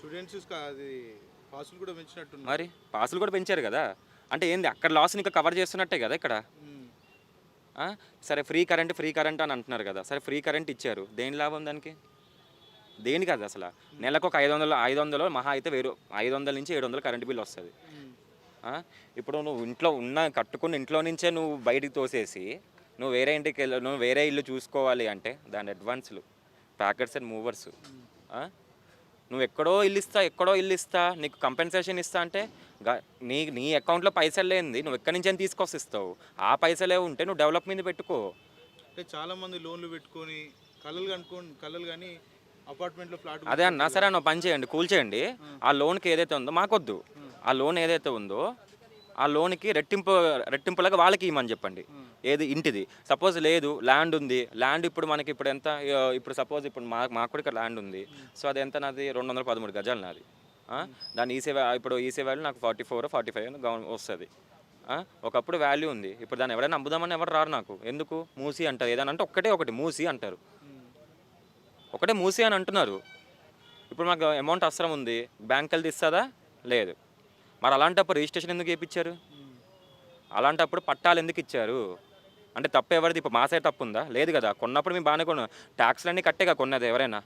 Students అది పాసులు కూడా పెంచినట్టున్నారు. మరి పాసులు కూడా పెంచారు కదా. అంటే ఏంది అక్కడ లాస్ని ఇంకా కవర్ చేస్తున్నట్టే కదా ఇక్కడ. హ్మ్. ఆ? సరే ఫ్రీ కరెంట్ అని అంటున్నారు కదా. సరే ఫ్రీ కరెంట్ ఇచ్చారు, దేని లాభం దానికి? దేనికి అది అసలు? హ్మ్. నెలకు ఒక 500 మహా అయితే 500 నుంచి 700 కరెంట్ బిల్ వస్తుంది. హ్మ్. ఇప్పుడు నువ్వు ఇంట్లో కట్టుకున్న ఇంట్లో నుంచే నువ్వు బయటికి తోసేసి నువ్వు వేరే ఇంటికి నువ్వు వేరే ఇల్లు చూసుకోవాలి అంటే దాని అడ్వాన్స్లు, ప్యాకెట్స్ అండ్ మూవర్స్. హ్మ్. నువ్వు ఎక్కడో ఇల్లు ఇస్తా నీకు కంపెన్సేషన్ ఇస్తా అంటే నీ నీ అకౌంట్లో పైసలు లేనిది నువ్వు ఎక్కడి నుంచి తీసుకొచ్చి ఇస్తావు? ఆ పైసలే ఉంటే నువ్వు డెవలప్ మీద పెట్టుకో. అంటే చాలామంది లోన్లు పెట్టుకొని కలలు కానీ అపార్ట్మెంట్లో ఫ్లాట్ అదే అన్నా, కొనుక్కుంటారు సరే కదా. అన్న పని చేయండి, చేయండి. ఆ లోన్కి ఏదైతే ఉందో మాకొద్దు. హ్మ్. ఆ లోన్ ఏదైతే ఉందో ఆ లోన్కి రెట్టింపులాగా వాళ్ళకి ఇవ్వమని చెప్పండి. హ్మ్. ఏది ఇంటిది సపోజ్ లేదు, ల్యాండ్ ఉంది. ల్యాండ్ ఇప్పుడు మనకి ఇప్పుడు ఎంత, ఇప్పుడు సపోజ్ ఇప్పుడు మాకు కూడా ఇక్కడ ల్యాండ్ ఉంది. సో అది ఎంత నాది? 213 గజాలు నాది. దాని ఇప్పుడు ఈసీ వాల్యూ నాకు 44 45 వస్తుంది. ఒకప్పుడు వాల్యూ ఉంది. ఇప్పుడు దాన్ని ఎవరైనా అమ్ముదామని ఎవరు రారు నాకు. ఎందుకు? మూసి అంటారు. ఏదైనా అంటే ఒకటి మూసి అంటారు. హ్మ్. ఒకటే మూసి అని అంటున్నారు. ఇప్పుడు మాకు అమౌంట్ అవసరం ఉంది, బ్యాంక్ వెళ్ళి ఇస్తుందా? లేదు. మరి అలాంటప్పుడు రిజిస్ట్రేషన్ ఎందుకు చేయించారు? హ్మ్. అలాంటప్పుడు పట్టాలు ఎందుకు ఇచ్చారు? అంటే తప్పు ఎవరిది? ఇప్పుడు మా సైడ్ తప్పు ఉందా? లేదు కదా. కొన్నప్పుడు మేము బాగానే ట్యాక్స్లు అన్నీ కట్టేగా కొన్నది ఎవరైనా.